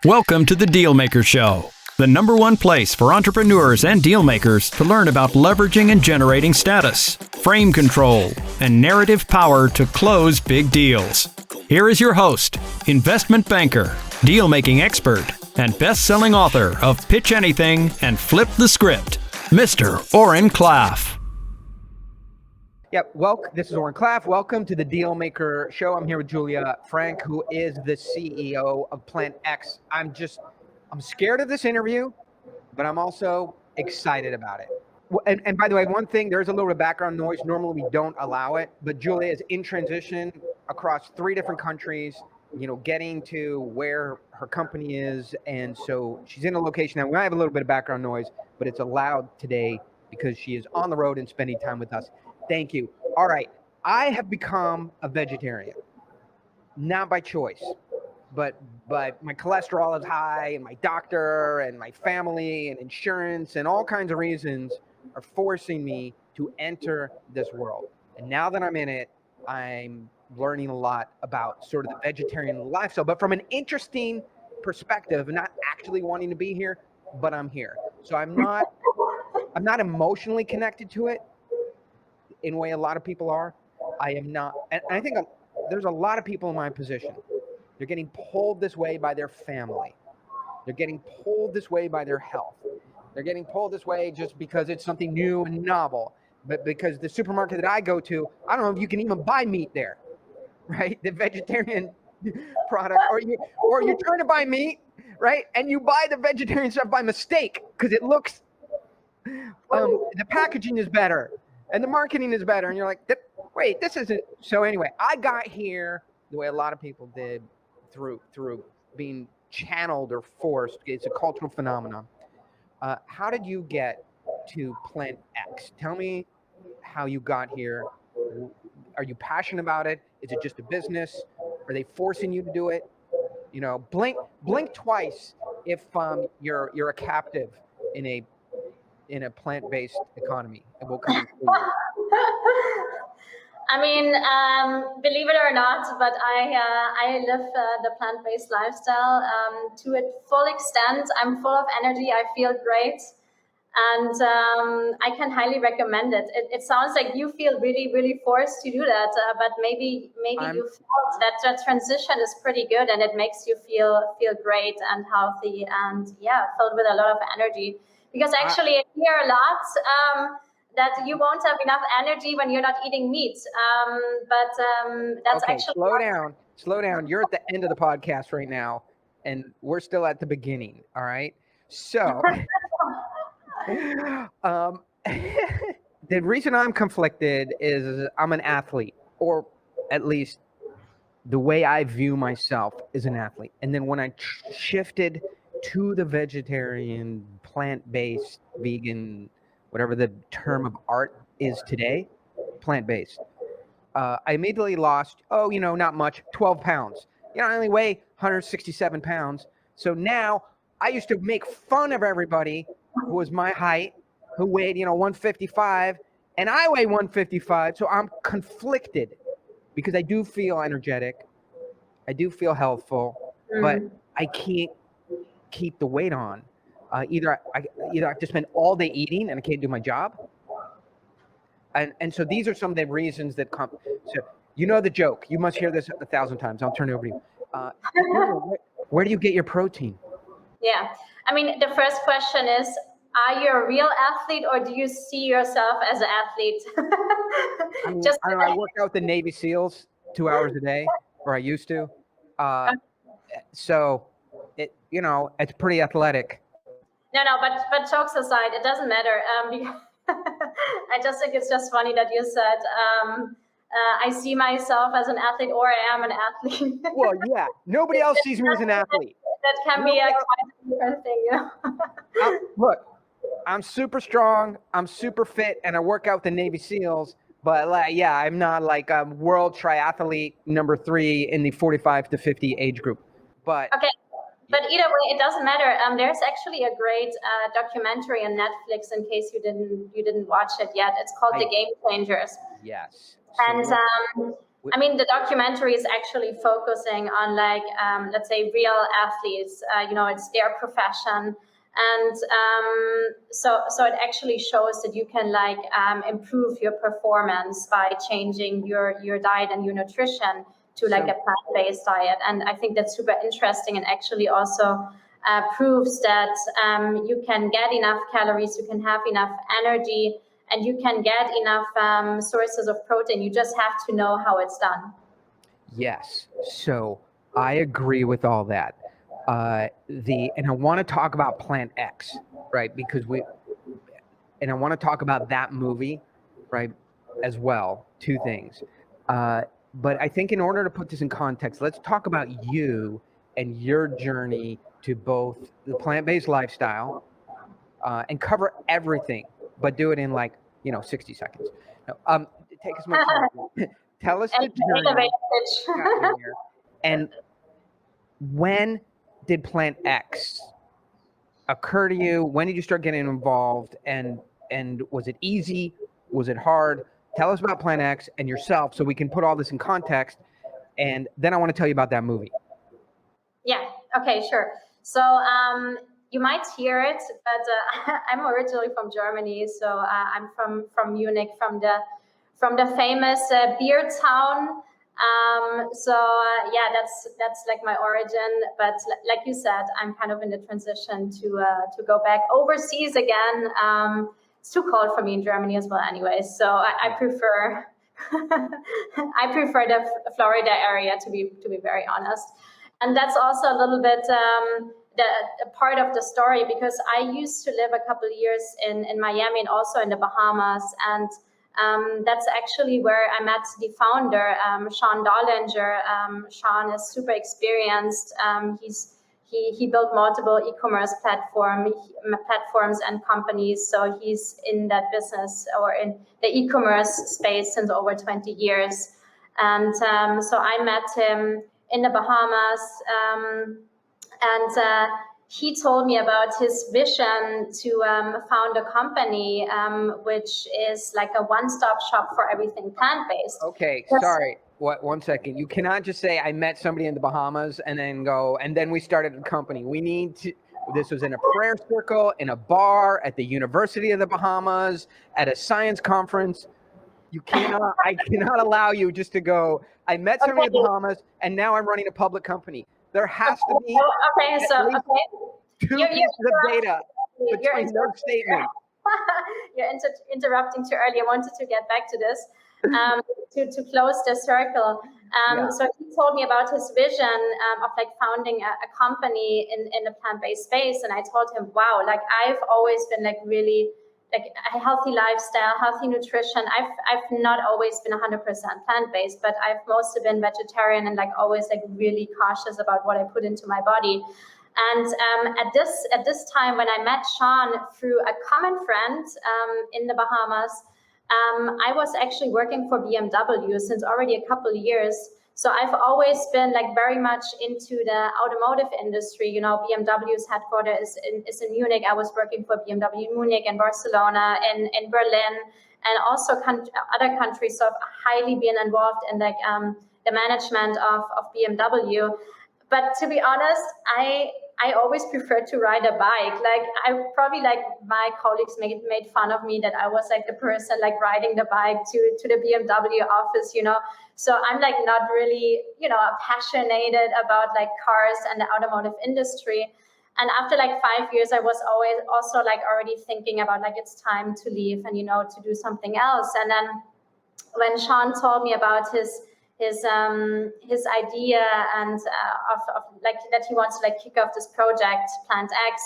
Welcome to the Dealmaker Show, the number one place for entrepreneurs and dealmakers to learn about leveraging and generating status, frame control, and narrative power to close big deals. Here is your host, investment banker, deal-making expert, and best-selling author of Pitch Anything and Flip the Script, Mr. Oren Klaff. Yep, this is Oren Klaff. Welcome to the Dealmaker Show. I'm here with Julia Frank, who is the CEO of PlantX. I'm scared of this interview, but I'm also excited about it. And by the way, one thing, there's a little bit of background noise. Normally we don't allow it, but Julia is in transition across 3 different countries, getting to where her company is. And so she's in a location now. We might have a little bit of background noise, but it's allowed today because she is on the road and spending time with us. Thank you. All right. I have become a vegetarian, not by choice, but my cholesterol is high, and my doctor and my family and insurance and all kinds of reasons are forcing me to enter this world. And now that I'm in it, I'm learning a lot about sort of the vegetarian lifestyle, but from an interesting perspective, not actually wanting to be here, but I'm here. So I'm not emotionally connected to it in a way a lot of people are. I am not. And I think there's a lot of people in my position. They're getting pulled this way by their family. They're getting pulled this way by their health. They're getting pulled this way just because it's something new and novel. But because the supermarket that I go to, I don't know if you can even buy meat there, right? The vegetarian product, or you're trying to buy meat, right? And you buy the vegetarian stuff by mistake because it looks, the packaging is better and the marketing is better. And you're like, wait, this isn't. So anyway, I got here the way a lot of people did through being channeled or forced. It's a cultural phenomenon. How did you get to PlantX? Tell me how you got here. Are you passionate about it? Is it just a business? Are they forcing you to do it? Blink twice if you're a captive in a plant-based economy, and we'll come through. I mean, believe it or not, but I live the plant-based lifestyle to its full extent. I'm full of energy. I feel great. And I can highly recommend it. It sounds like you feel really, really forced to do that, but maybe you felt that transition is pretty good and it makes you feel great and healthy and filled with a lot of energy. Because actually I hear a lot that you won't have enough energy when you're not eating meat. But that's okay, actually slow down. You're at the end of the podcast right now, and we're still at the beginning. All right. So the reason I'm conflicted is I'm an athlete, or at least the way I view myself is an athlete. And then when I shifted to the vegetarian, plant-based, vegan, whatever the term of art is today, plant-based, I immediately lost, not much, 12 pounds. I only weigh 167 pounds. So now I used to make fun of everybody who was my height, who weighed, 155, and I weigh 155. So I'm conflicted because I do feel energetic. I do feel healthful, but I can't keep the weight on. Either I have to spend all day eating and I can't do my job. And so these are some of the reasons that come. So the joke. You must hear this 1,000 times. I'll turn it over to you. Where do you get your protein? Yeah. I mean, the first question is, are you a real athlete or do you see yourself as an athlete? I work out with the Navy SEALs 2 hours a day, or I used to. So it's pretty athletic. No, but jokes aside, it doesn't matter. I just think it's just funny that you said, I see myself as an athlete or I am an athlete. Well, yeah. Nobody else sees me as an athlete. That can be a quite different thing, Look, I'm super strong, I'm super fit, and I work out with the Navy SEALs. But I'm not like a world triathlete number 3 in the 45 to 50 age group. But okay. But either way, it doesn't matter. There's actually a great documentary on Netflix. In case you didn't watch it yet, it's called The Game Changers. Yes. And I mean, the documentary is actually focusing on like, let's say, real athletes. It's their profession, and so it actually shows that you can like improve your performance by changing your diet and your nutrition to like a plant-based diet. And I think that's super interesting, and actually also proves that you can get enough calories, you can have enough energy, and you can get enough sources of protein. You just have to know how it's done. Yes. So I agree with all that. And I want to talk about PlantX, right? And I want to talk about that movie, right, as well. Two things. But I think in order to put this in context, let's talk about you and your journey to both the plant-based lifestyle and cover everything, but do it in 60 seconds. No, take as much time. Tell us the journey. And when did PlantX occur to you? When did you start getting involved? And was it easy? Was it hard? Tell us about PlantX and yourself so we can put all this in context. And then I want to tell you about that movie. Yeah. Okay, sure. So you might hear it, but I'm originally from Germany. So I'm from Munich, from the famous beer town. That's like my origin. But like you said, I'm kind of in the transition to go back overseas again. It's too cold for me in Germany as well, anyway. So I prefer I prefer the Florida area, to be very honest. And that's also a little bit the part of the story, because I used to live a couple of years in Miami and also in the Bahamas, and that's actually where I met the founder, Sean Dollinger. Sean is super experienced. He built multiple e-commerce platforms and companies. So he's in that business, or in the e-commerce space, since over 20 years. And so I met him in the Bahamas, and he told me about his vision to found a company which is like a one-stop shop for everything plant-based. Okay, sorry. One second. You cannot just say I met somebody in the Bahamas and then go, and then we started a company. We need to. This was in a prayer circle, in a bar, at the University of the Bahamas, at a science conference. You cannot. I cannot allow you just to go. I met somebody in the Bahamas, and now I'm running a public company. There has to be two pieces of data between those statements. You're interrupting too early. I wanted to get back to this to close the circle. So he told me about his vision of like founding a company in the plant-based space, and I told him, wow, like I've always been like really like a healthy lifestyle, healthy nutrition. I've not always been 100% plant-based, but I've mostly been vegetarian and like always like really cautious about what I put into my body. And at this time, when I met Sean through a common friend in the Bahamas, I was actually working for BMW since already a couple of years. So I've always been like very much into the automotive industry. You know, BMW's headquarters is in Munich. I was working for BMW in Munich and Barcelona and in Berlin, and also other countries. So I've highly been involved in like the management of BMW. But to be honest, I always prefer to ride a bike. Like I probably, like my colleagues made fun of me that I was like the person like riding the bike to the BMW office, you know. So I'm like not really, you know, passionate about like cars and the automotive industry. And after like 5 years, I was always also like already thinking about like it's time to leave and, you know, to do something else. And then when Sean told me about his idea and of like that he wants to like kick off this project PlantX,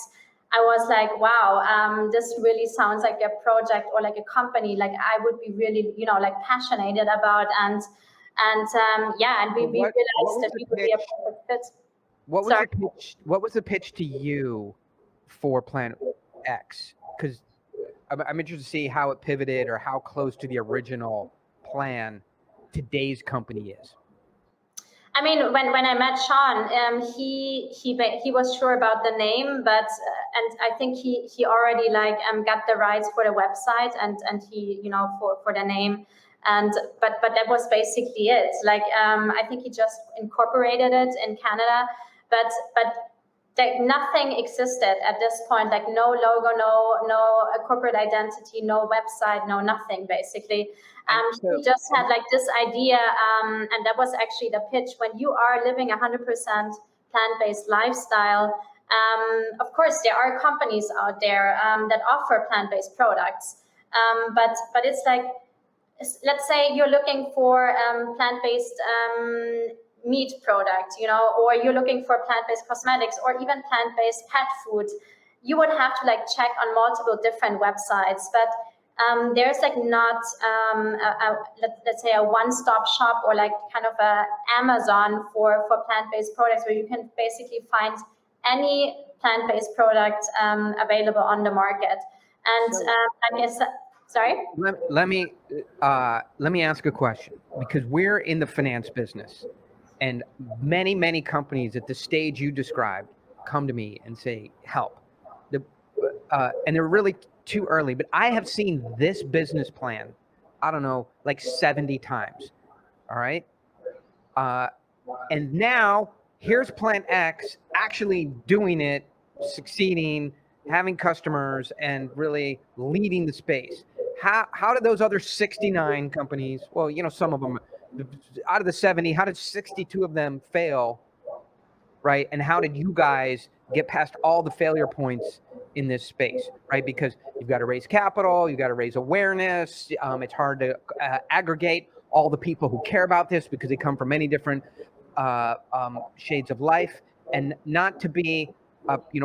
I was like, wow, this really sounds like a project or like a company like I would be really, you know, like passionate about, and we realized that we would be a perfect fit. What was the pitch to you for PlantX? Because I'm interested to see how it pivoted or how close to the original plan today's company is. I mean, when I met Sean, he was sure about the name, but and I think he already like got the rights for the website and he, you know, for the name. And but that was basically it. Like I think he just incorporated it in Canada, but like nothing existed at this point, like no logo, no corporate identity, no website, no nothing basically. He just had like this idea, and that was actually the pitch. When you are living 100% plant-based lifestyle, of course there are companies out there that offer plant-based products, but it's like, let's say you're looking for plant-based meat product, or you're looking for plant-based cosmetics or even plant-based pet food, you would have to like check on multiple different websites. But there's like not let's say a one-stop shop or like kind of a Amazon for plant-based products where you can basically find any plant-based product available on the market. And I guess, sorry? Let me ask a question, because we're in the finance business, and many companies at the stage you described come to me and say, help. And they're really too early, but I have seen this business plan, I don't know, like 70 times. All right. And now here's PlantX actually doing it, succeeding, having customers, and really leading the space. How did those other 69 companies, well, some of them, out of the 70, how did 62 of them fail, right? And how did you guys get past all the failure points in this space, right? Because you've got to raise capital, you've got to raise awareness. It's hard to aggregate all the people who care about this because they come from many different shades of life. And not to be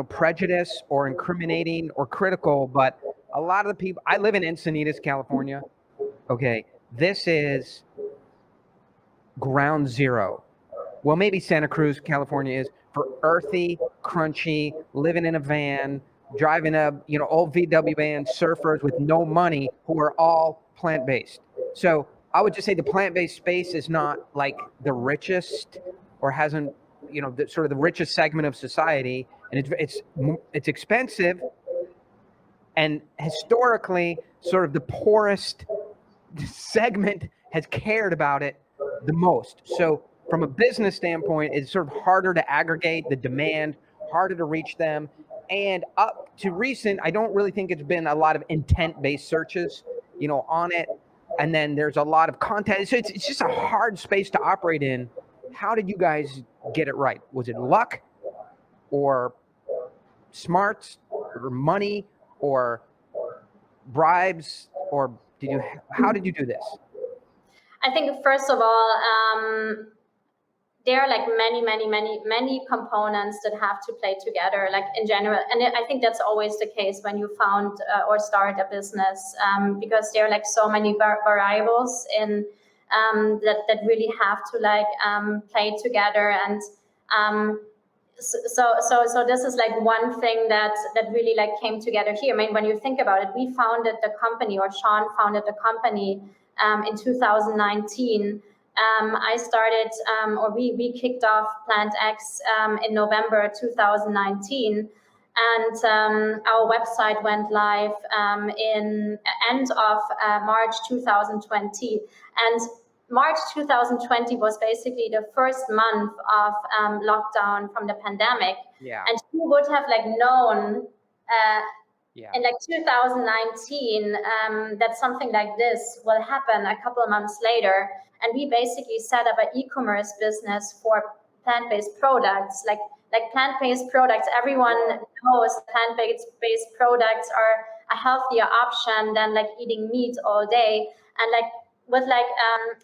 prejudice or incriminating or critical, but a lot of the people, I live in Encinitas, California. Okay, this is ground zero. Well, maybe Santa Cruz, California is for earthy, crunchy, living in a van, driving a old VW van, surfers with no money who are all plant-based. So I would just say the plant-based space is not like the richest, or hasn't, sort of the richest segment of society, and it's expensive, and historically sort of the poorest segment has cared about it the most. So from a business standpoint, it's sort of harder to aggregate the demand, harder to reach them. And up to recent, I don't really think it's been a lot of intent-based searches, on it. And then there's a lot of content. So it's just a hard space to operate in. How did you guys get it right? Was it luck, or smarts, or money, or bribes, or how did you do this? I think first of all, there are like many components that have to play together, like in general. And I think that's always the case when you found or start a business, because there are like so many variables in that really have to like play together. And so this is like one thing that really like came together here. I mean, when you think about it, we founded the company, or Sean founded the company in 2019. I started, or we kicked off PlantX in November 2019, and our website went live in end of March 2020. And March 2020 was basically the first month of lockdown from the pandemic. Yeah. And who would have like known in like 2019 that something like this will happen a couple of months later. And we basically set up an e-commerce business for plant-based products, like plant-based products. Everyone knows plant-based products are a healthier option than like eating meat all day. And like with like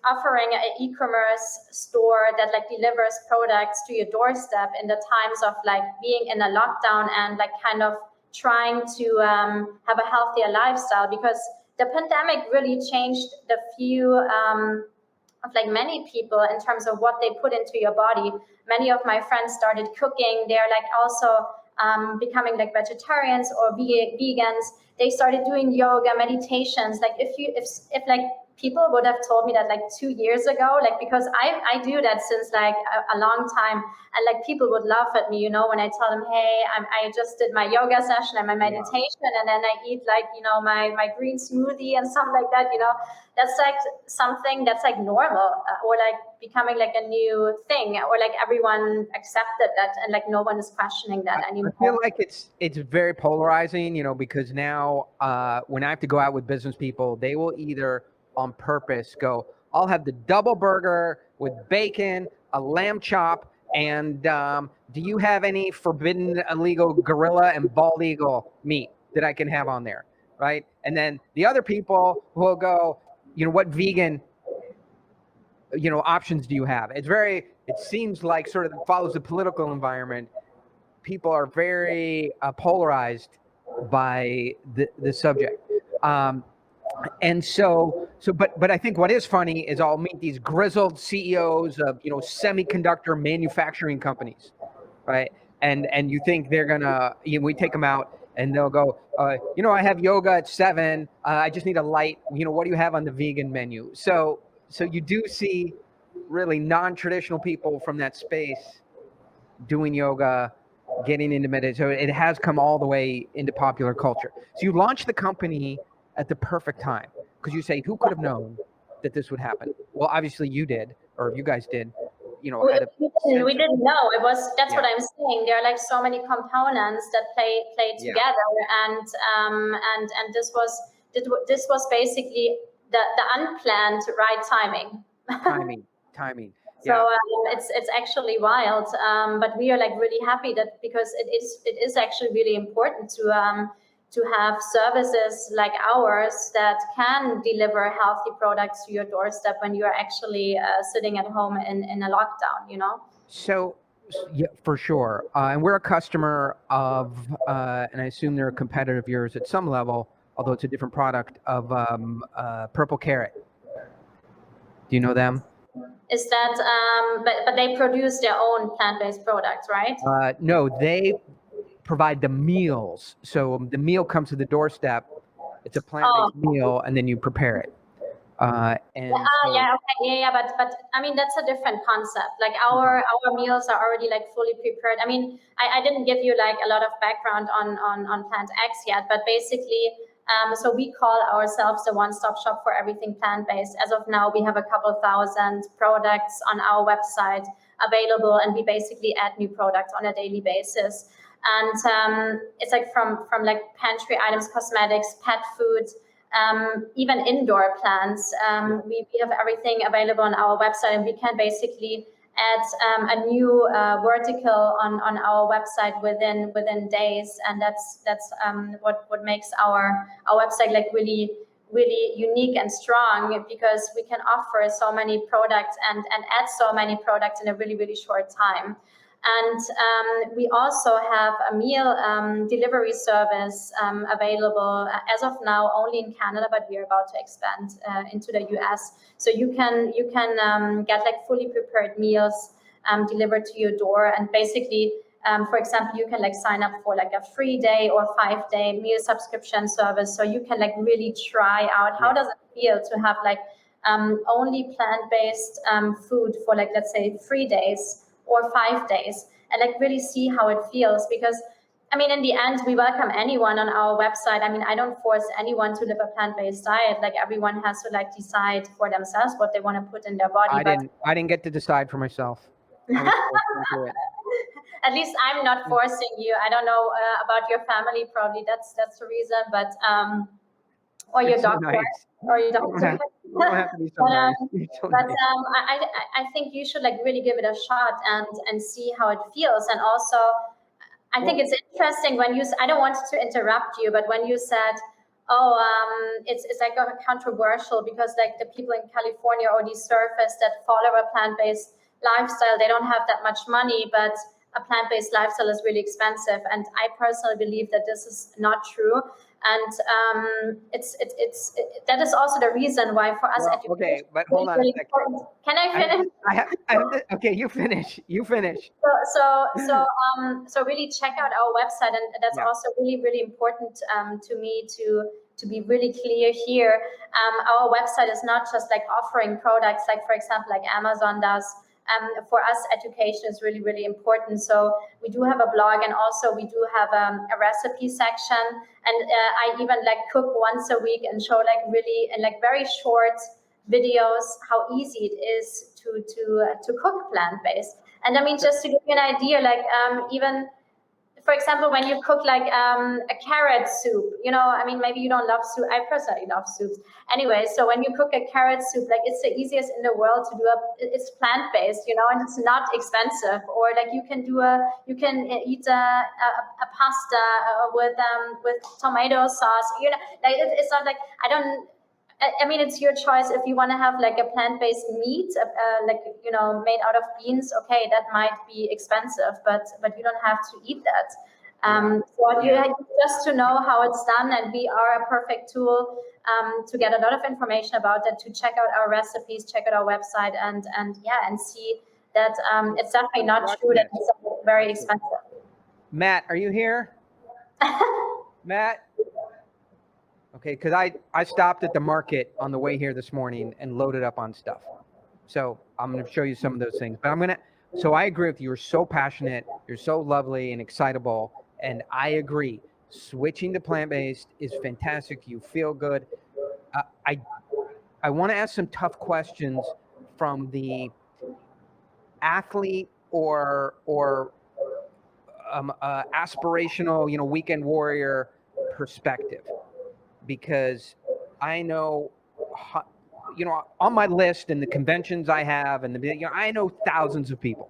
offering an e-commerce store that like delivers products to your doorstep in the times of like being in a lockdown and like kind of trying to have a healthier lifestyle, because the pandemic really changed the view of like many people in terms of what they put into your body. Many of my friends started cooking. They're like also becoming like vegetarians or vegans. They started doing yoga, meditations. Like if like people would have told me that like 2 years ago, like, because I do that since like a long time, and like people would laugh at me, when I tell them, hey, I just did my yoga session and my meditation, and then I eat like, my green smoothie and stuff like that, that's like something that's like normal, or like becoming like a new thing, or like everyone accepted that, and like no one is questioning that anymore. I feel like it's very polarizing, because now when I have to go out with business people, they will either on purpose go, I'll have the double burger with bacon, a lamb chop, and do you have any forbidden illegal gorilla and bald eagle meat that I can have on there, right? And then the other people will go, what vegan options do you have? It seems like sort of follows the political environment. People are very polarized by the subject. But I think what is funny is I'll meet these grizzled CEOs of, semiconductor manufacturing companies, right? And you think they're gonna, we take them out and they'll go, I have yoga at 7. I just need a light, what do you have on the vegan menu? So you do see really non-traditional people from that space doing yoga, getting into meditation. So it has come all the way into popular culture. So you launched the company at the perfect time, because you say, who could have known that this would happen? Well, obviously you did, or you guys did. We didn't know. That's what I'm saying. There are like so many components that play together, and this was basically the unplanned right timing. Timing. So it's actually wild, but we are like really happy that, because it is actually really important to have services like ours that can deliver healthy products to your doorstep when you are actually sitting at home in a lockdown, So, yeah, for sure. And we're a customer of, and I assume they're a competitor of yours at some level, although it's a different product, of Purple Carrot. Do you know them? Is that, but they produce their own plant-based products, right? No, they provide the meals. So the meal comes to the doorstep. It's a plant-based meal, and then you prepare it. But I mean, that's a different concept. Like our meals are already like fully prepared. I mean, I didn't give you like a lot of background on PlantX yet, but basically, so we call ourselves the one-stop shop for everything plant-based. As of now, we have a couple thousand products on our website available, and we basically add new products on a daily basis. And it's like from like pantry items, cosmetics, pet food, even indoor plants. We have everything available on our website, and we can basically add a new vertical on our website within days, and that's what makes our website like really unique and strong, because we can offer so many products and add so many products in a really short time. And we also have a meal delivery service available as of now only in Canada, but we are about to expand into the US. So you can get like fully prepared meals delivered to your door, and basically, for example, you can like sign up for like a 3-day or 5-day meal subscription service. So you can like really try out how does it feel to have like only plant-based food for like, let's say 3 days or 5 days, and like really see how it feels. Because I mean, in the end, we welcome anyone on our website. I mean, I don't force anyone to live a plant-based diet. Like everyone has to like decide for themselves what they want to put in their body. I didn't get to decide for myself. At least I'm not forcing you. I don't know about your family. Probably that's the reason, but or your doctor, or your doctor. You don't have to be so nice. But I think you should like really give it a shot and see how it feels. And also, I think it's interesting when you. I don't want to interrupt you, but when you said, it's like controversial because like the people in California or these surfers that follow a plant-based lifestyle, they don't have that much money, but a plant-based lifestyle is really expensive. And I personally believe that this is not true. And that is also the reason why for us education. Okay, but hold on a second. Can I finish? Okay, you finish. So really check out our website, and that's also really important to me to to be really clear here, our website is not just like offering products, like for example, like Amazon does. For us, education is really, really important. So we do have a blog, and also we do have a recipe section. And I even like cook once a week and show like really and like very short videos how easy it is to cook plant-based. And I mean, just to give you an idea, like even for example, when you cook like a carrot soup, you know, I mean, maybe you don't love soup. I personally love soups. Anyway, so when you cook a carrot soup, like it's the easiest in the world to do. It's plant-based, you know, and it's not expensive. Or like you can eat a pasta with tomato sauce. You know, like it's not like I mean, it's your choice. If you want to have like a plant-based meat, like, you know, made out of beans, okay, that might be expensive, but you don't have to eat that. So you just to know how it's done, and we are a perfect tool to get a lot of information about that, to check out our recipes, check out our website, and see that it's definitely not true that it's very expensive. Matt, are you here? Matt? Okay, because I stopped at the market on the way here this morning and loaded up on stuff. So I'm going to show you some of those things. But so I agree with you. You're so passionate. You're so lovely and excitable. And I agree. Switching to plant-based is fantastic. You feel good. I want to ask some tough questions from the athlete or aspirational, you know, weekend warrior perspective. Because I know, you know, on my list and the conventions I have, and you know, I know thousands of people.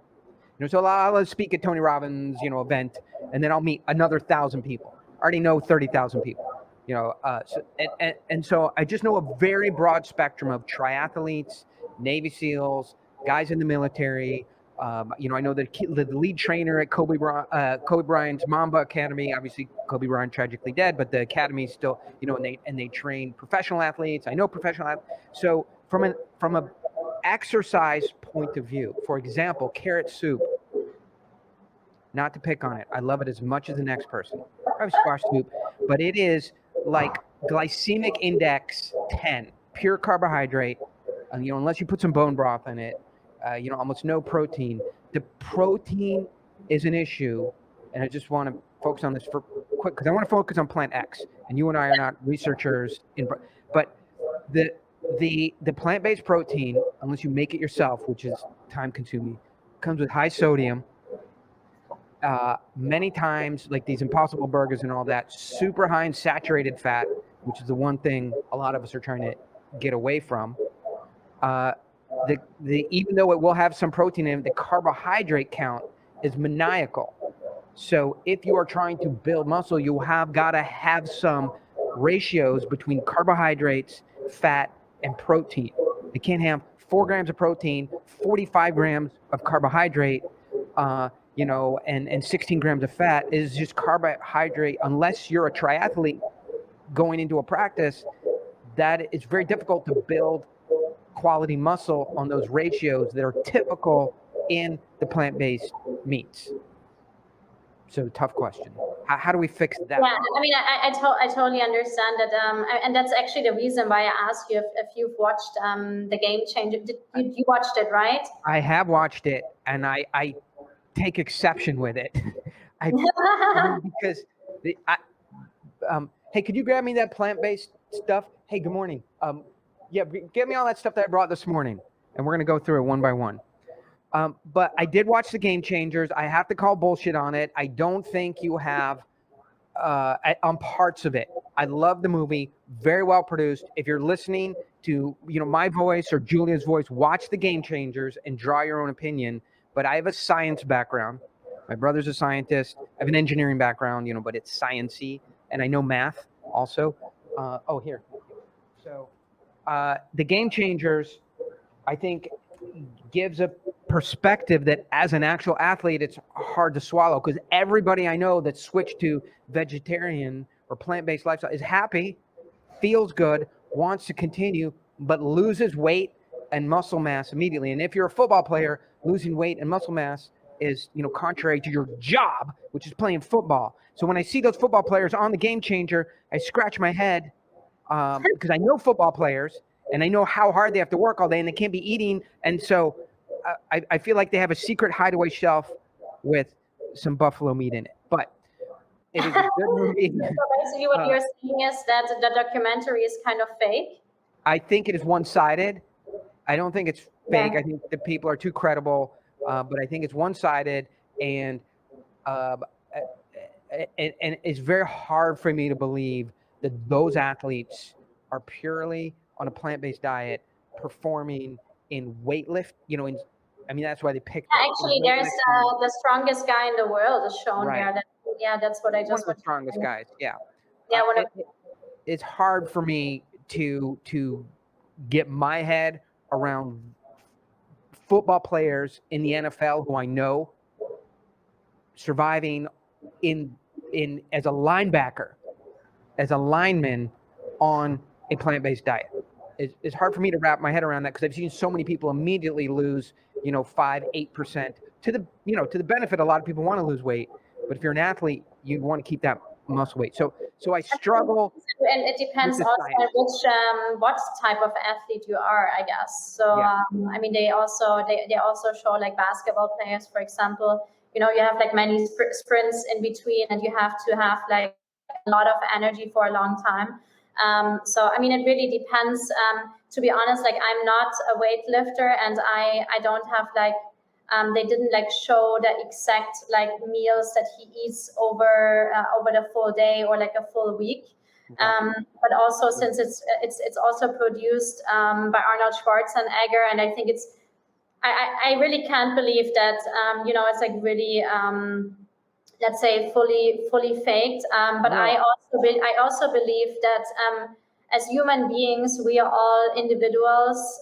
You know, so I'll speak at Tony Robbins, you know, event, and then I'll meet another 1,000 people. I already know 30,000 people. You know, and so I just know a very broad spectrum of triathletes, Navy SEALs, guys in the military. You know, I know the lead trainer at Kobe Bryant's Mamba Academy. Obviously, Kobe Bryant tragically dead, but the academy is still, you know, and they train professional athletes. I know professional athletes. So from a exercise point of view, for example, carrot soup. Not to pick on it, I love it as much as the next person. I have squash soup, but it is like glycemic index 10, pure carbohydrate. You know, unless you put some bone broth in it. You know, almost no protein. The protein is an issue, and I just want to focus on this for quick, because I want to focus on PlantX, and you and I are not researchers but the plant-based protein, unless you make it yourself, which is time-consuming, comes with high sodium. Many times, like these Impossible Burgers and all that, super high in saturated fat, which is the one thing a lot of us are trying to get away from. Even though it will have some protein in it, the carbohydrate count is maniacal. So if you are trying to build muscle, you got to have some ratios between carbohydrates, fat, and protein. You can't have 4 grams of protein, 45 grams of carbohydrate, you know, and 16 grams of fat. Is just carbohydrate. Unless you're a triathlete going into a practice, that it's very difficult to build quality muscle on those ratios that are typical in the plant-based meats. So tough question. How do we fix that? Yeah, I mean, I totally understand that, and that's actually the reason why I asked you if you've watched The Game Changer. You watched it, right? I have watched it, and I take exception with it. Because hey, could you grab me that plant-based stuff? Hey, good morning. Yeah, get me all that stuff that I brought this morning, and we're going to go through it one by one. But I did watch The Game Changers. I have to call bullshit on it. I don't think you have on parts of it. I love the movie, very well produced. If you're listening to, you know, my voice or Julia's voice, watch The Game Changers and draw your own opinion. But I have a science background. My brother's a scientist. I have an engineering background, you know, but it's science-y, and I know math also. Oh, here. So. The Game Changers, I think, gives a perspective that as an actual athlete, it's hard to swallow, because everybody I know that switched to vegetarian or plant-based lifestyle is happy, feels good, wants to continue, but loses weight and muscle mass immediately. And if you're a football player, losing weight and muscle mass is, you know, contrary to your job, which is playing football. So when I see those football players on The Game Changer, I scratch my head because I know football players and I know how hard they have to work all day and they can't be eating. And so I feel like they have a secret hideaway shelf with some buffalo meat in it. But it is a good movie. So basically what you're saying is that the documentary is kind of fake? I think it is one-sided. I don't think it's fake. I think the people are too credible, but I think it's one-sided, and it's very hard for me to believe that those athletes are purely on a plant-based diet performing in weightlift. I mean, that's why they picked. Actually, there's the strongest guy in the world is shown there. That's what I just. One of the strongest guys. Yeah. Yeah. It's hard for me to get my head around football players in the NFL who I know surviving in as a linebacker, as a lineman on a plant-based diet. It's hard for me to wrap my head around that because I've seen so many people immediately lose, 5-8% to the benefit. A lot of people want to lose weight, but if you're an athlete, you want to keep that muscle weight. So I struggle. And it depends also on what type of athlete you are, I guess. So I mean, they also show like basketball players, for example. You have like many sprints in between, and you have to have like a lot of energy for a long time. So I mean, it really depends. To be honest, like I'm not a weightlifter, and I don't have like. They didn't like show the exact like meals that he eats over the full day or like a full week. But also since it's also produced by Arnold Schwarzenegger, and I think I really can't believe that it's like really let's say fully faked. But I also believe that as human beings we are all individuals.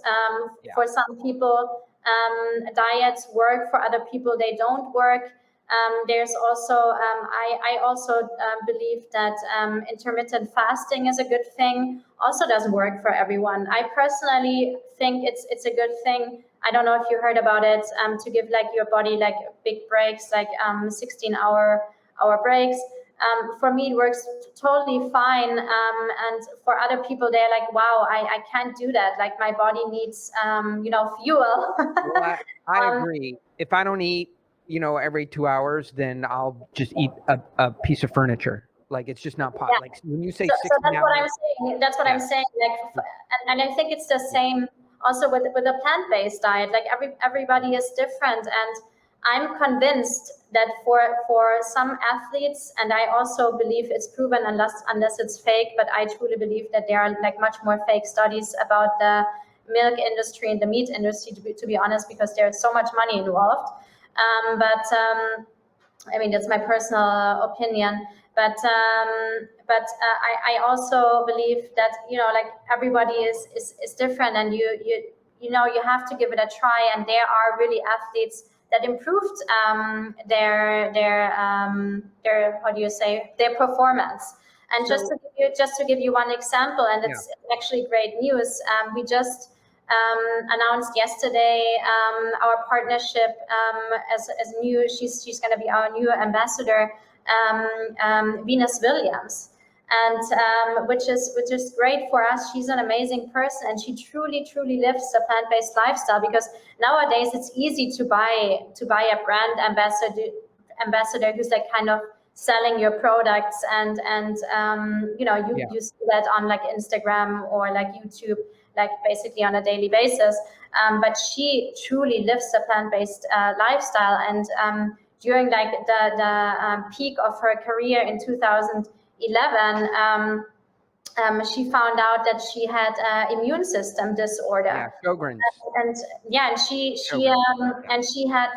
For some people. Diets work, for other people they don't work. There's also I also believe that intermittent fasting is a good thing. Also doesn't work for everyone. I personally think it's a good thing. I don't know if you heard about it, to give like your body like big breaks, like 16-hour breaks. For me, it works totally fine. And for other people, they're like, wow, I can't do that. Like my body needs, fuel. Well, I agree. If I don't eat, every 2 hours, then I'll just eat a piece of furniture. Like it's just not possible. Like when you say 16 that's hours, what I'm saying. That's what I'm saying. Like, and I think it's the same also with a plant-based diet. Like everybody is different, and I'm convinced that for some athletes, and I also believe it's proven unless it's fake, but I truly believe that there are like much more fake studies about the milk industry and the meat industry, to be honest, because there's so much money involved. I mean, that's my personal opinion. But I also believe that like everybody is different, and you have to give it a try. And there are really athletes that improved their their performance. And just to give you one example, and it's actually great news. We just announced yesterday our partnership as new. She's going to be our new ambassador, Venus Williams. And which is great for us. She's an amazing person, and she truly lives a plant-based lifestyle, because nowadays it's easy to buy a brand ambassador who's like kind of selling your products, and you see that on like Instagram or like YouTube, like basically on a daily basis. But she truly lives a plant-based lifestyle, and during like the peak of her career in 2011, she found out that she had immune system disorder. Sjogren's. And she had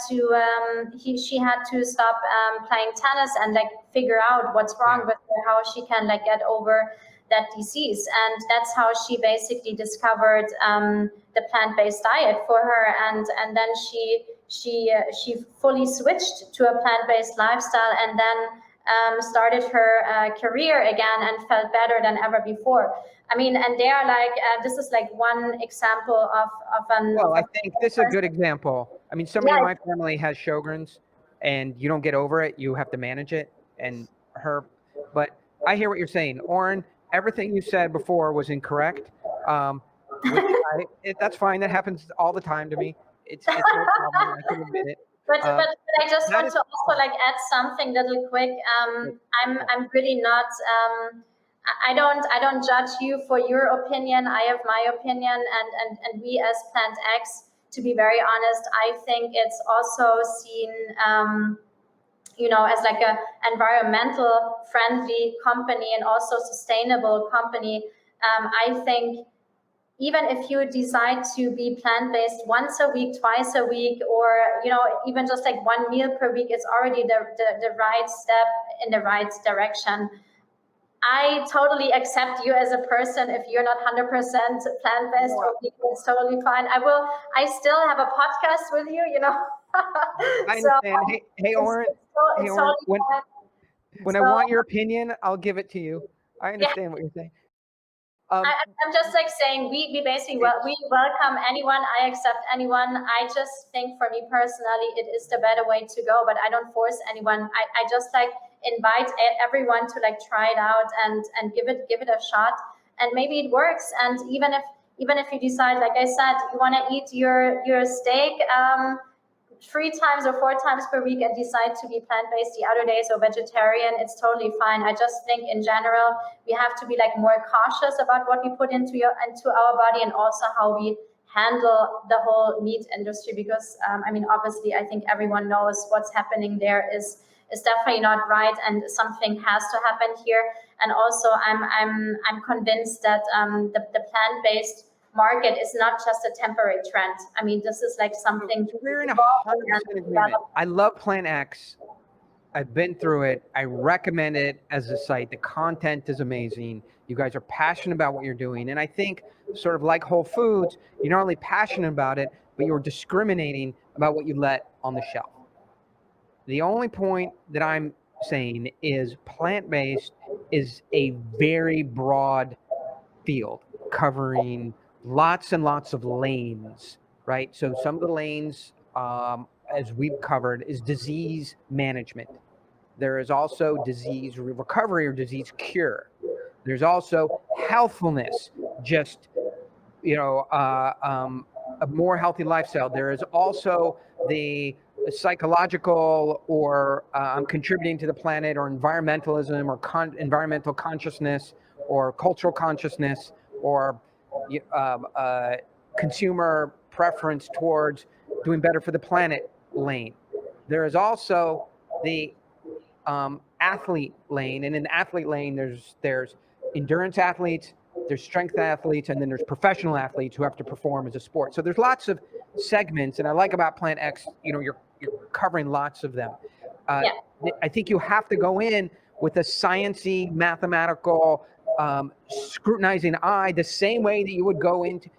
to stop playing tennis and like figure out what's wrong with her, how she can like get over that disease. And that's how she basically discovered the plant-based diet for her. And then she fully switched to a plant-based lifestyle, and then started her career again and felt better than ever before. I mean, and they are like, this is like one example of an... Well, I think this is a good example. I mean, somebody in my family has Sjogren's, and you don't get over it. You have to manage it. But I hear what you're saying, Oren. everything you said before was incorrect. That's fine. That happens all the time to me. It's no problem. I can admit it. But I just want is- to also like add something little quick. I'm really not. I don't judge you for your opinion. I have my opinion, and we as PlantX, to be very honest, I think it's also seen, as like a environmental friendly company and also sustainable company. I think even if you decide to be plant-based once a week, twice a week, or even just like one meal per week, it's already the right step in the right direction. I totally accept you as a person. If you're not 100% plant-based or vegan, it's totally fine. I still have a podcast with you, I understand. Hey, Oren. It's totally fine. When I want your opinion, I'll give it to you. I understand what you're saying. I'm just like saying we basically we welcome anyone. I accept anyone. I just think for me personally, it is the better way to go. But I don't force anyone. I just like invite everyone to like try it out and give it a shot. And maybe it works. And even if you decide, like I said, you want to eat your steak 3 times or 4 times per week and decide to be plant-based the other days or vegetarian, it's totally fine. I just think in general, we have to be like more cautious about what we put into our body and also how we handle the whole meat industry, because obviously I think everyone knows what's happening there is definitely not right, and something has to happen here. And also I'm convinced that the plant-based market is not just a temporary trend. I mean, this is like something. We're in 100% agreement. I love PlantX. I've been through it. I recommend it as a site. The content is amazing. You guys are passionate about what you're doing. And I think sort of like Whole Foods, you're not only passionate about it, but you're discriminating about what you let on the shelf. The only point that I'm saying is plant-based is a very broad field covering lots and lots of lanes, right? So some of the lanes, as we've covered, is disease management. There is also disease recovery or disease cure. There's also healthfulness, just a more healthy lifestyle. There is also the psychological or contributing to the planet, or environmentalism, or environmental consciousness, or cultural consciousness, or consumer preference towards doing better for the planet lane. There is also the athlete lane, and in the athlete lane, there's endurance athletes, there's strength athletes, and then there's professional athletes who have to perform as a sport. So there's lots of segments, and I like about PlantX, you're covering lots of them. I think you have to go in with a sciencey, mathematical, scrutinizing eye, the same way that you would go into.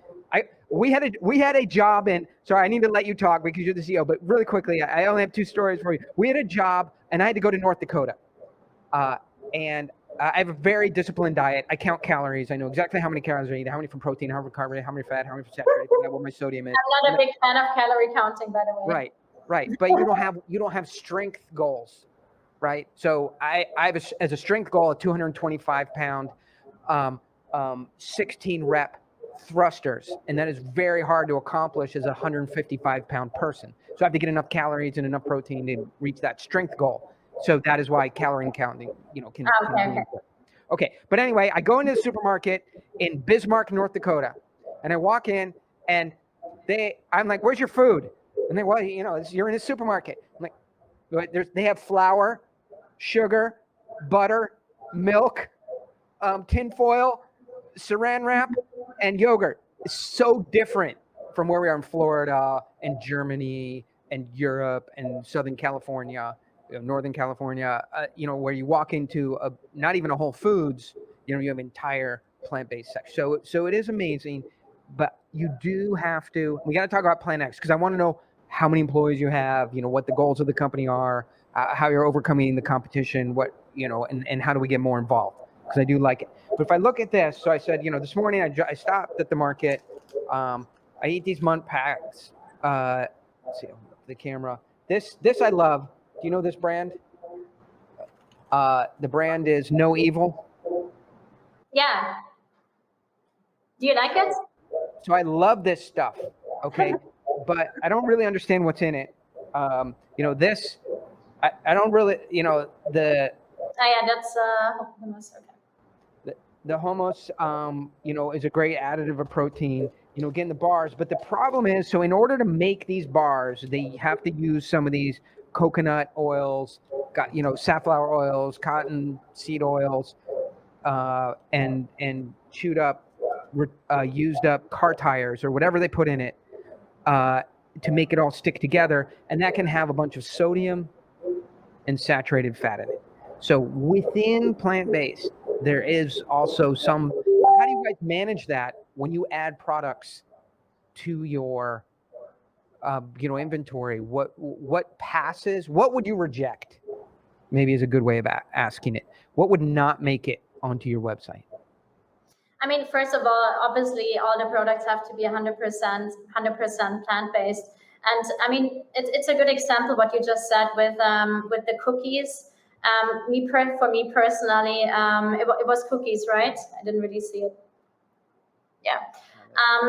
We had a job in. Sorry, I need to let you talk because you're the CEO. But really quickly, I only have 2 stories for you. We had a job, and I had to go to North Dakota, and I have a very disciplined diet. I count calories. I know exactly how many calories I eat, how many from protein, how many from carbohydrate, how many fat, how many from saturated fat, what my sodium is. I'm not a big fan of calorie counting, by the way. Right. But you don't have strength goals, right? So I have as a strength goal a 225 pound, 16 rep thrusters, and that is very hard to accomplish as a 155 pound person. So I have to get enough calories and enough protein to reach that strength goal. So that is why calorie counting, can. Okay. But anyway, I go into the supermarket in Bismarck, North Dakota, and I walk in, and I'm like, "Where's your food?" And they, "Well, you're in a supermarket." I'm like, they have flour, sugar, butter, milk, tinfoil, saran wrap, and yogurt. It's so different from where we are in Florida and Germany and Europe and Southern California, Northern California, where you walk into not even a Whole Foods, you have entire plant-based section. So it is amazing, but you do have to. We got to talk about PlantX because I want to know how many employees you have, what the goals of the company are, how you're overcoming the competition, and how do we get more involved? Because I do like it. But if I look at this, so I said, this morning I stopped at the market. I eat these Munt packs. Let's see the camera. This I love. Do you know this brand? The brand is No Evil. Yeah. Do you like it? So I love this stuff, okay, but I don't really understand what's in it. This I don't really, the Oh, yeah, that's hummus. Okay. the hummus, is a great additive of protein. Getting the bars, but the problem is, so in order to make these bars, they have to use some of these coconut oils, safflower oils, cotton seed oils, and chewed up, used up car tires or whatever they put in it, to make it all stick together, and that can have a bunch of sodium and saturated fat in it. So within plant-based, there is also some. How do you guys manage that when you add products to your inventory? What passes? What would you reject? Maybe is a good way of asking it. What would not make it onto your website? I mean, first of all, obviously, all the products have to be 100% plant-based. And I mean, it's a good example what you just said with the cookies. For me personally, it was cookies, right? I didn't really see it. Yeah.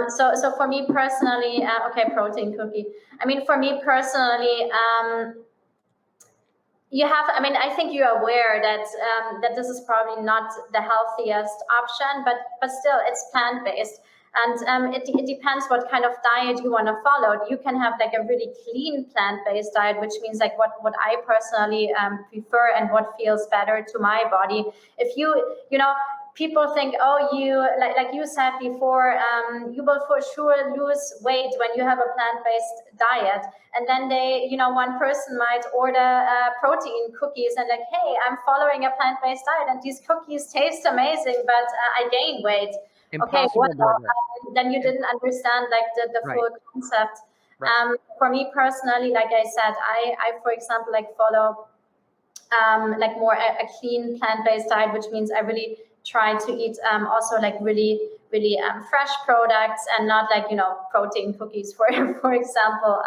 So for me personally, okay, protein cookie. I mean, for me personally, I think you're aware that this is probably not the healthiest option, but still, it's plant-based. And it depends what kind of diet you want to follow. You can have like a really clean plant-based diet, which means like what I personally prefer and what feels better to my body. If people think, oh, you like you said before, you will for sure lose weight when you have a plant-based diet. And then one person might order protein cookies and like, hey, I'm following a plant-based diet and these cookies taste amazing, but I gain weight. Impossible. Okay, then you didn't understand like the Right. full concept. Right. For me personally, like I said, I for example like follow like more a clean plant-based diet, which means I really try to eat also like really fresh products and not like protein cookies for example.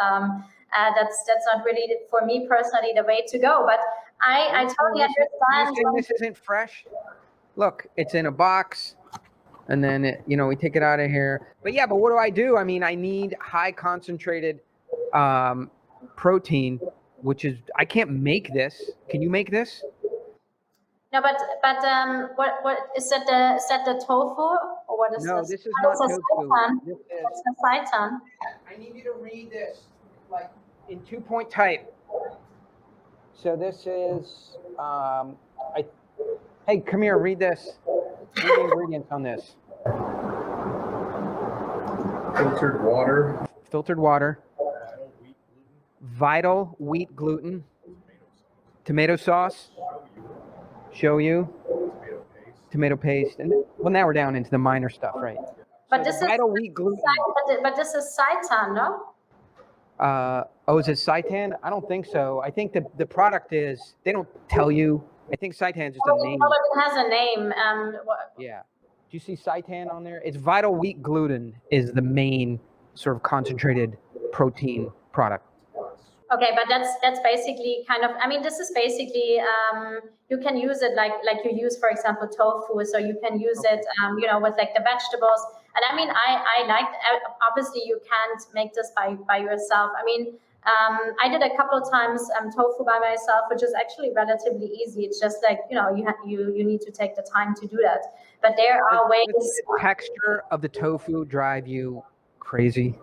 That's not really for me personally the way to go. But I totally understand. You're saying this isn't fresh? Look, it's in a box, and then we take it out of here. But what do I do? I mean, I need high concentrated protein, which is, I can't make this. Can you make this? No, but what is that? The tofu or what is this? No, this is not tofu. It's the seitan. I need you to read this like in 2-point type. So this is hey, come here, read this. Read the ingredients on this. Filtered water. Vital wheat gluten. Tomato sauce. Shoyu. Tomato paste. And well, now we're down into the minor stuff, right? But so this vital wheat gluten. But this is seitan, no? Is it seitan? I don't think so. I think the product is, they don't tell you. I think seitan is just a name. It has a name. Yeah. Do you see seitan on there? It's vital wheat gluten is the main sort of concentrated protein product. Okay, but that's basically kind of, I mean, this is basically, you can use it like you use, for example, tofu. So you can use it, with like the vegetables. And I mean, I like, obviously you can't make this by yourself. I mean, I did a couple times tofu by myself, which is actually relatively easy. It's just like, you need to take the time to do that. But there are ways. Does the texture of the tofu drive you crazy?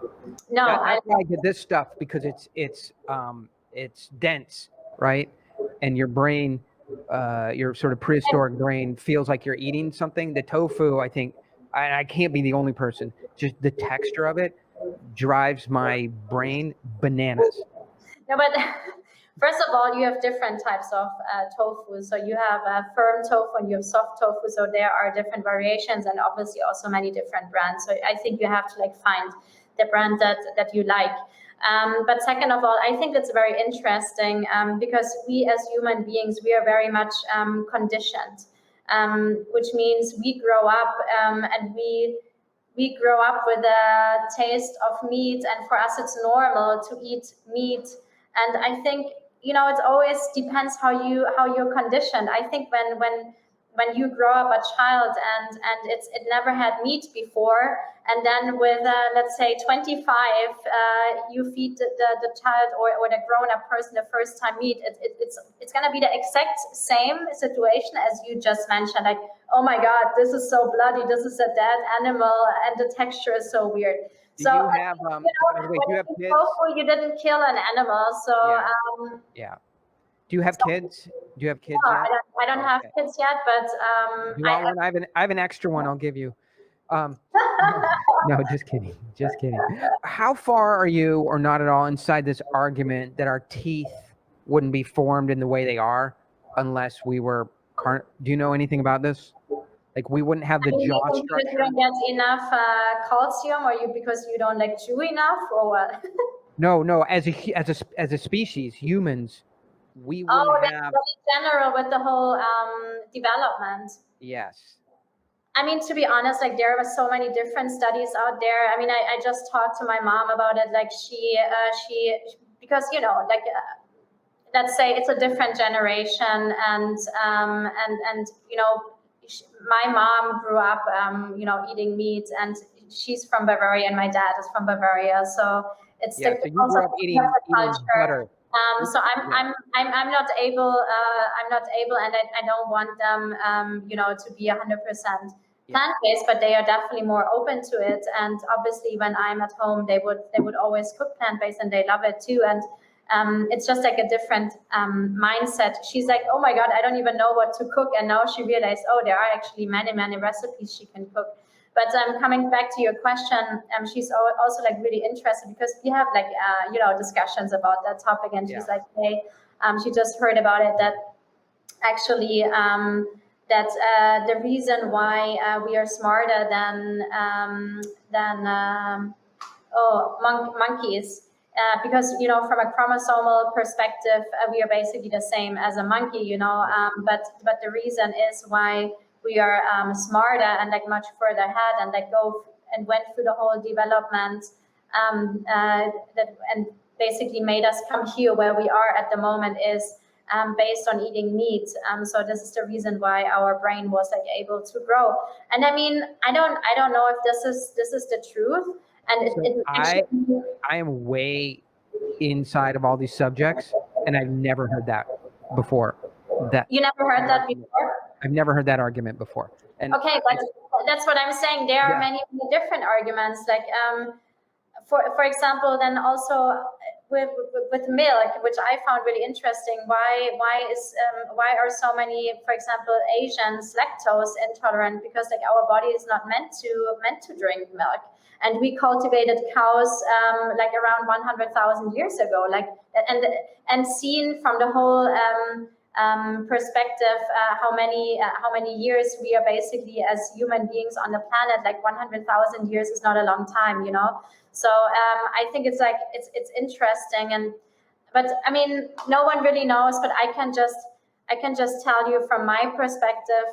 No, that's why I did this stuff, because it's dense, right? And your brain, your sort of prehistoric brain feels like you're eating something. The tofu, I think, I can't be the only person. Just the texture of it drives my brain bananas. No, but first of all, you have different types of tofu. So you have firm tofu and you have soft tofu. So there are different variations and obviously also many different brands. So I think you have to like find the brand that you like. But second of all, I think that's very interesting because we as human beings, we are very much conditioned, which means we grow up and we grow up with a taste of meat, and for us it's normal to eat meat. And I think it always depends how you're conditioned. I think when when you grow up a child and it never had meat before, and then with let's say 25, you feed the child or the grown-up person the first time meat, it's going to be the exact same situation as you just mentioned. Like, oh my God, this is so bloody, this is a dead animal, and the texture is so weird. Do you have by the way, do you have kids? Hopefully you didn't kill an animal. So yeah. Do you have kids? Do you have kids no, yet? I don't have kids yet, but Do you want one? I have an extra one I'll give you. No, just kidding. Just kidding. How far are you, or not at all, inside this argument that our teeth wouldn't be formed in the way they are unless we were do you know anything about this? Like, we wouldn't have the jaw structure. Because you don't get enough calcium, or because you don't like chew enough, or what? No. As a species, humans, we wouldn't have. In general, with the whole development. Yes. I mean, to be honest, like, there were so many different studies out there. I mean, I just talked to my mom about it. Like, she because like, let's say it's a different generation, and my mom grew up eating meat, and she's from Bavaria, and my dad is from Bavaria, so it's so you grew up eating butter. So I'm not able, and I don't want them, to be 100% plant-based, but they are definitely more open to it. And obviously, when I'm at home, they would always cook plant-based, and they love it too. And it's just like a different mindset. She's like, oh my God, I don't even know what to cook. And now she realized, oh, there are actually many, many recipes she can cook. But coming back to your question, she's also like really interested, because we have like, discussions about that topic. And she's like, hey, she just heard about it, that actually the reason why we are smarter than monkeys, because from a chromosomal perspective, we are basically the same as a monkey, but the reason is why we are smarter and like much further ahead, and like went through the whole development and basically made us come here where we are at the moment is based on eating meat. So this is the reason why our brain was like able to grow. And I mean, I don't know if this is the truth. And I am way inside of all these subjects, and I've never heard that before. You never heard that before? I've never heard that argument before. And okay, but that's what I'm saying. There are many different arguments. Like, for example, then also with milk, which I found really interesting. Why are so many, for example, Asians lactose intolerant? Because like our body is not meant to drink milk. And we cultivated cows like around 100,000 years ago. Like, and seen from the whole perspective, how many years we are basically as human beings on the planet. Like 100,000 years is not a long time, So I think it's like it's interesting, but I mean, no one really knows. But I can just tell you from my perspective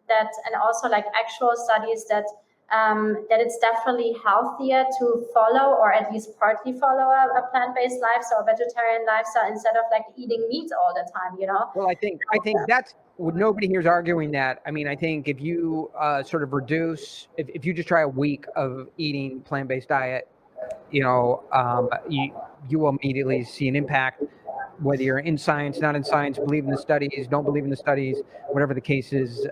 that, and also like actual studies that it's definitely healthier to follow, or at least partly follow, a plant-based lifestyle, vegetarian lifestyle, instead of like eating meat all the time, Well, I think that's what nobody here is arguing that. I mean, I think if you sort of reduce, if you just try a week of eating plant-based diet, you will immediately see an impact. Whether you're in science, not in science, believe in the studies, don't believe in the studies, whatever the case is,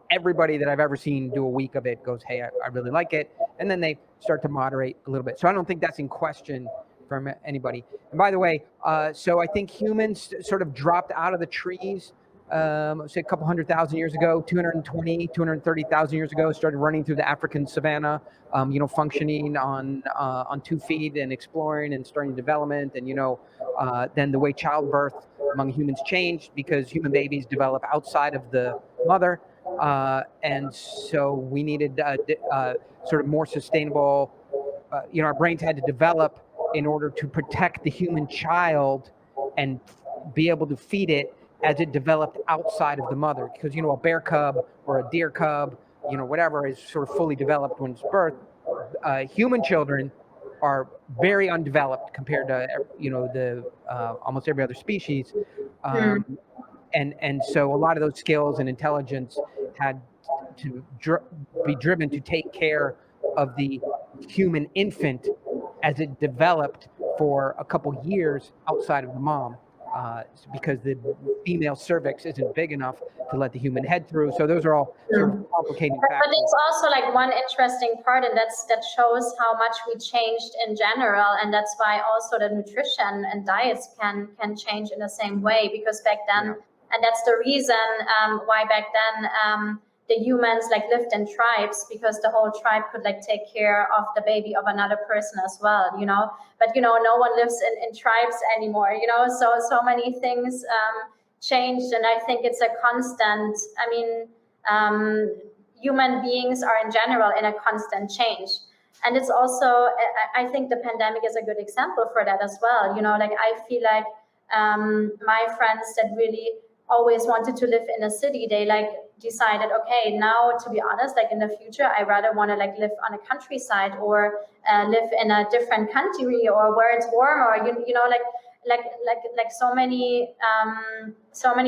everybody that I've ever seen do a week of it goes, hey, I really like it. And then they start to moderate a little bit. So I don't think that's in question from anybody. And by the way, so I think humans sort of dropped out of the trees, say a couple 100,000 years ago, 230,000 years ago, started running through the African savanna, functioning on 2 feet and exploring and starting development. And, then the way childbirth among humans changed, because human babies develop outside of the mother. And so we needed sort of more sustainable, our brains had to develop in order to protect the human child and be able to feed it as it developed outside of the mother. Because, a bear cub or a deer cub, whatever, is sort of fully developed when it's birthed. Human children are very undeveloped compared to, the almost every other species. and so a lot of those skills and intelligence had to be driven to take care of the human infant as it developed for a couple years outside of the mom, because the female cervix isn't big enough to let the human head through. So those are all sort of complicating But factors. there's also like one interesting part, and that shows how much we changed in general, and that's why also the nutrition and diets can change in the same way, because back then, and that's the reason why back then the humans like lived in tribes, because the whole tribe could like take care of the baby of another person as well, you know. But you know, no one lives in tribes anymore, you know. So many things changed, and I think it's a constant. I mean, human beings are in general in a constant change. And it's also, I think the pandemic is a good example for that as well. You know, like I feel like my friends that really always wanted to live in a city, they like decided, okay, now to be honest, like in the future, I rather want to like live on a countryside or live in a different country or where it's warm, or you know, like so many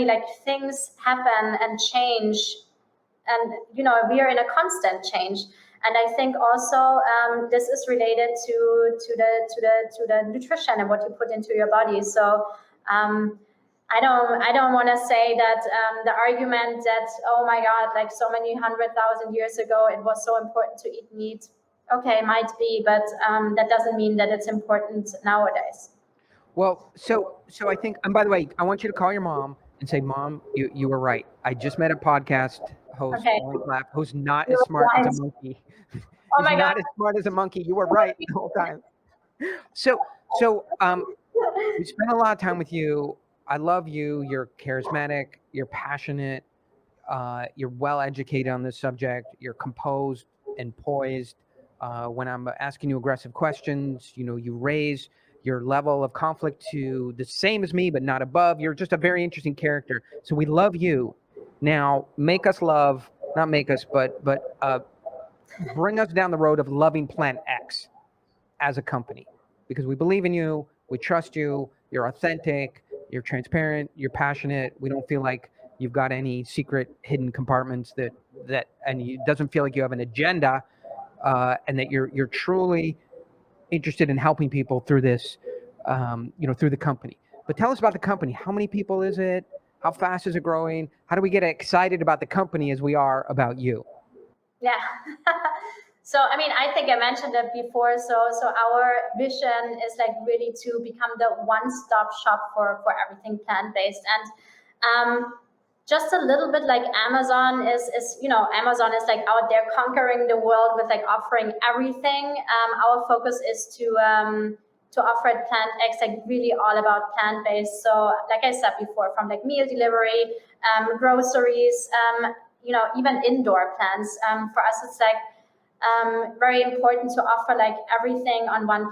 like things happen and change, and you know, we are in a constant change. And I think also this is related to the nutrition and what you put into your body. So I don't want to say that the argument that, oh my God, like so many 100,000 years ago it was so important to eat meat. Okay, might be, but that doesn't mean that it's important nowadays. Well, so I think, and by the way, I want you to call your mom and say, Mom, you were right. I just met a podcast host, Oren Klaff, who's not as smart as a monkey. Oh my God. Not as smart as a monkey. You were right the whole time. So we spent a lot of time with you. I love you. You're charismatic. You're passionate. You're well educated on this subject. You're composed and poised. When I'm asking you aggressive questions, you know, you raise your level of conflict to the same as me, but not above. You're just a very interesting character. So we love you. Now, make us love, not make us, but bring us down the road of loving PlantX as a company, because we believe in you. We trust you. You're authentic. You're transparent. You're passionate. We don't feel like you've got any secret hidden compartments that and it doesn't feel like you have an agenda, and that you're truly interested in helping people through this, you know, through the company. But tell us about the company. How many people is it? How fast is it growing? How do we get excited about the company as we are about you? Yeah. So, I mean, I think I mentioned it before. So our vision is like really to become the one-stop shop for everything plant-based. And just a little bit like Amazon is, you know, Amazon is like out there conquering the world with like offering everything. Our focus is to offer at PlantX like really all about plant-based. So like I said before, from like meal delivery, groceries, you know, even indoor plants. For us, it's like very important to offer like everything on one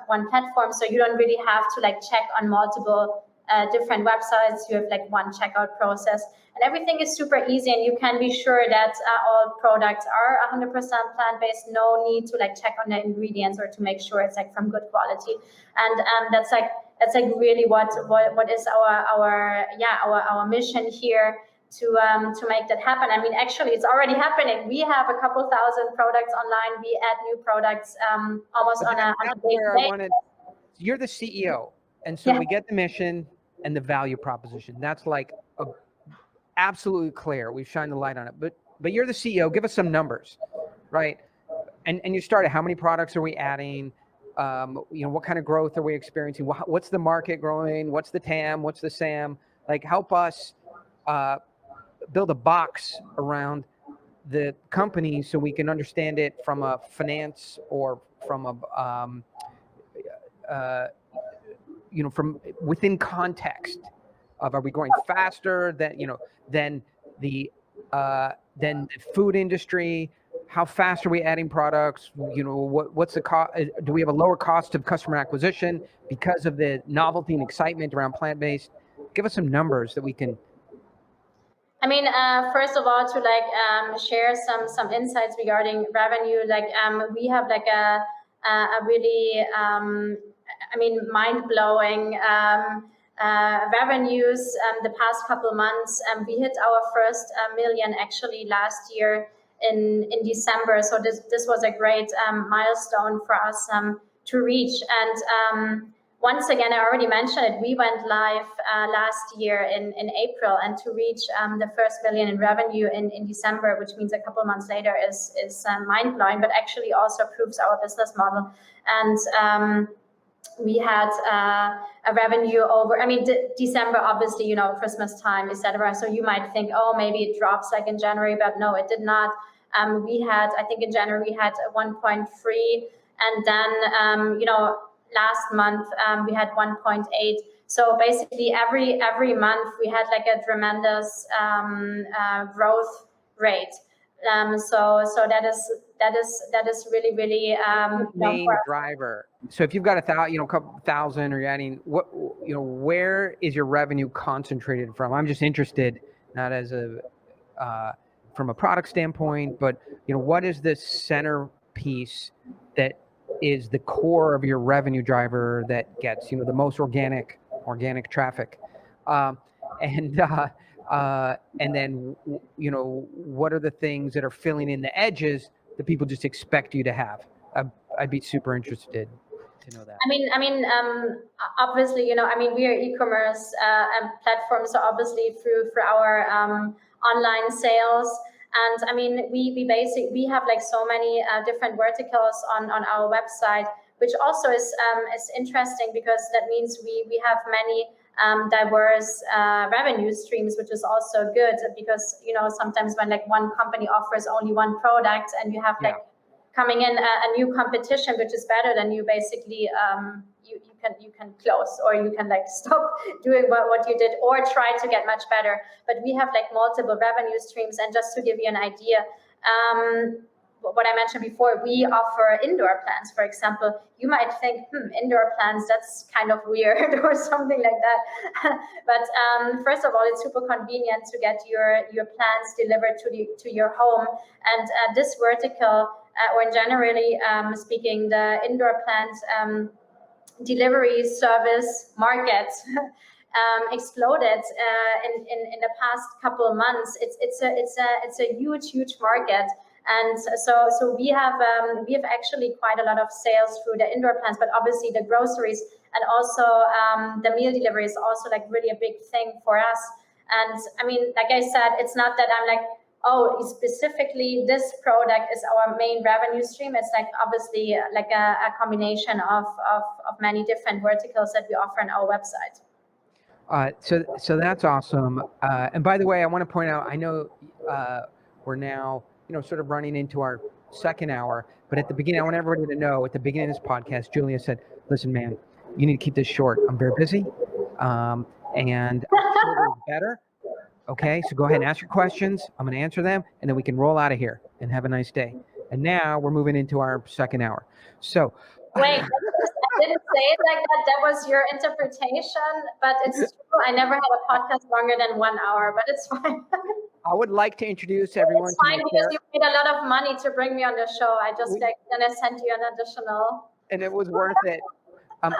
one platform, so you don't really have to like check on multiple different websites. You have like one checkout process, and everything is super easy, and you can be sure that all products are 100% plant-based. No need to like check on the ingredients or to make sure it's like from good quality. And that's like really what is our mission here, to make that happen. I mean, actually, it's already happening. We have a couple thousand products online. We add new products almost on a daily basis. You're the CEO, and so we get the mission and the value proposition. That's like absolutely clear. We've shined the light on it. But you're the CEO. Give us some numbers, right? And you started. How many products are we adding? You know, what kind of growth are we experiencing? What's the market growing? What's the TAM? What's the SAM? Like, help us build a box around the company so we can understand it from a finance or from a you know, from within context of, are we growing faster than, you know, than the food industry? How fast are we adding products? You know, what's the cost? Do we have a lower cost of customer acquisition because of the novelty and excitement around plant-based? Give us some numbers that we can. I mean, first of all, to like share some insights regarding revenue. Like we have like a really I mean, mind-blowing revenues the past couple of months. We hit our first million actually last year in December. So this was a great milestone for us to reach. And once again, I already mentioned it, we went live last year in April, and to reach the first million in revenue in December, which means a couple of months later, is mind-blowing, but actually also proves our business model. And we had a revenue over, December, obviously, Christmas time, etc. So you might think, oh, maybe it drops like in January, but no, it did not. We had, I think in January, we had 1.3, and then, last month we had 1.8. So basically every month we had like a tremendous growth rate. So that is really main driver. So if you've got a couple thousand, or you're adding, where is your revenue concentrated from? I'm just interested, not as from a product standpoint, but what is the centerpiece that is the core of your revenue driver that gets the most organic traffic, and then what are the things that are filling in the edges that people just expect you to have? I'd be super interested to know that. Obviously, we are e-commerce platform, so obviously through our online sales. And we have like so many different verticals on our website, which also is interesting, because that means we have many diverse revenue streams, which is also good, because sometimes when like one company offers only one product and you have like coming in a new competition, which is better than you, basically you can close, or you can like stop doing what you did, or try to get much better. But we have like multiple revenue streams. And just to give you an idea, what I mentioned before, we offer indoor plants, for example. You might think, indoor plants, that's kind of weird or something like that. But first of all, it's super convenient to get your plants delivered to your home. And this vertical, or generally speaking, the indoor plant delivery service market exploded in the past couple of months. It's a huge market. And so we have actually quite a lot of sales through the indoor plants, but obviously the groceries and also the meal delivery is also like really a big thing for us. And like I said, it's not that I'm like, oh, specifically this product is our main revenue stream. It's like obviously like a combination of many different verticals that we offer on our website. So that's awesome. And by the way, I want to point out, I know we're now sort of running into our second hour, but at the beginning, I want everybody to know, at the beginning of this podcast, Julia said, listen, man, you need to keep this short. I'm very busy, and shorter is better. Okay, so go ahead and ask your questions. I'm going to answer them, and then we can roll out of here and have a nice day. And now we're moving into our second hour. So wait, I didn't say it like that. That was your interpretation, but it's true. I never had a podcast longer than 1 hour, but it's fine. I would like to introduce everyone. It's fine, because you paid a lot of money to bring me on the show. I just then I sent you an additional. And it was worth it. And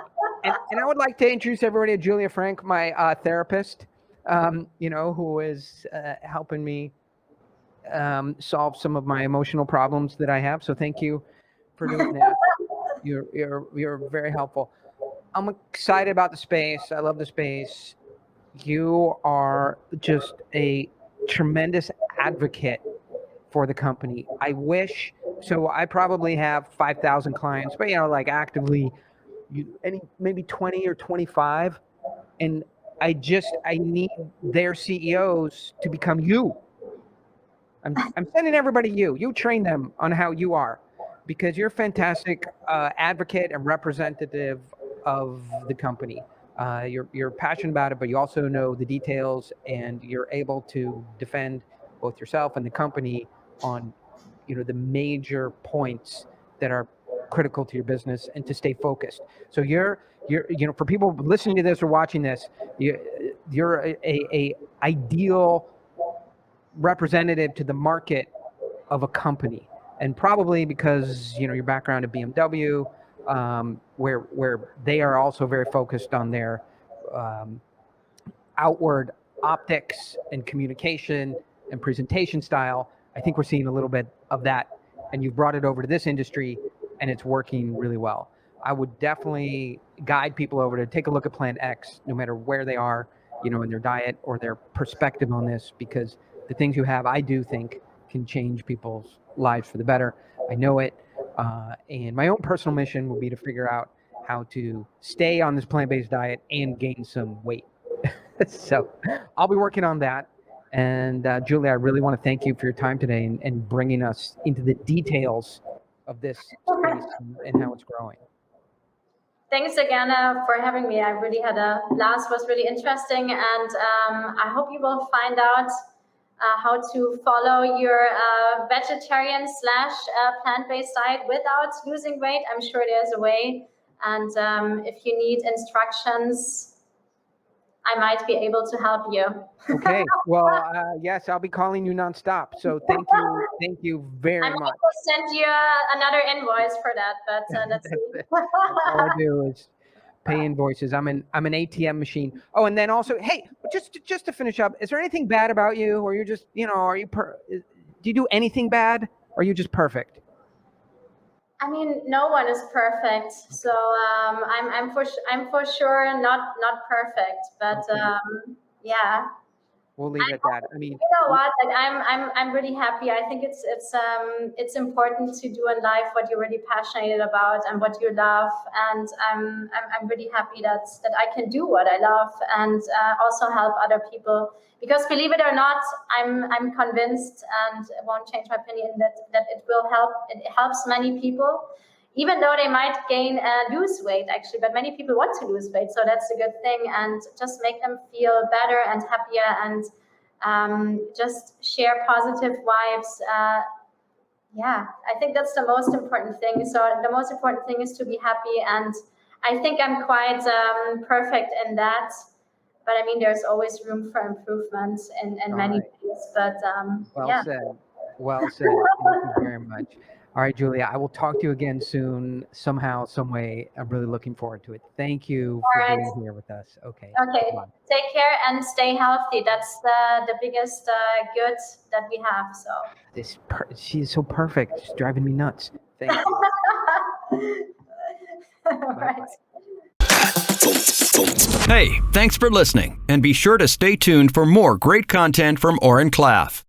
I would like to introduce everybody to Julia Frank, my therapist, who is helping me solve some of my emotional problems that I have. So thank you for doing that. You're very helpful. I'm excited about the space. I love the space. You are just a tremendous advocate for the company. I wish, so I probably have 5,000 clients, but like actively, maybe 20 or 25, and I need their CEOs to become you. I'm sending everybody you. You train them on how you are, because you're a fantastic advocate and representative of the company. You're passionate about it, but you also know the details, and you're able to defend both yourself and the company on, the major points that are critical to your business, and to stay focused. So you're for people listening to this or watching this, you're a ideal representative to the market of a company, and probably because your background at BMW, where they are also very focused on their outward optics and communication and presentation style. I think we're seeing a little bit of that, and you've brought it over to this industry, and it's working really well. I would definitely guide people over to take a look at PlantX, no matter where they are, in their diet or their perspective on this, because the things you have, I do think, can change people's lives for the better. I know it. And my own personal mission will be to figure out how to stay on this plant-based diet and gain some weight. So I'll be working on that. And Julia, I really want to thank you for your time today and bringing us into the details of this space and how it's growing. Thanks again for having me. I really had a blast. It was really interesting, and I hope you will find out how to follow your vegetarian / plant-based diet without losing weight. I'm sure there's a way. And if you need instructions, I might be able to help you. Okay. Well, yes, I'll be calling you nonstop. So thank you very much. I will send you another invoice for that, but let's see. All I do is pay invoices. I'm an ATM machine. Oh, and then also, hey, just to finish up, is there anything bad about you, or you're just, do you do anything bad, or are you just perfect? I mean, no one is perfect, so I'm for sure not perfect, but yeah. We'll leave it at that. I mean, you know what? Like I'm really happy. I think it's important to do in life what you're really passionate about and what you love, and I'm really happy that I can do what I love and also help other people. Because believe it or not, I'm convinced, and it won't change my opinion, that it will help. It helps many people, even though they might lose weight actually. But many people want to lose weight, so that's a good thing. And just make them feel better and happier, and just share positive vibes. Yeah, I think that's the most important thing. So the most important thing is to be happy, and I think I'm quite perfect in that. But I mean, there's always room for improvement in many ways. But well said. Well said. Thank you very much. All right, Julia, I will talk to you again soon, somehow, some way. I'm really looking forward to it. Thank you for being here with us. Okay. Okay. Take care and stay healthy. That's the biggest good that we have. So. She's so perfect. She's driving me nuts. Thank you. All right. Hey, thanks for listening, and be sure to stay tuned for more great content from Oren Klaff.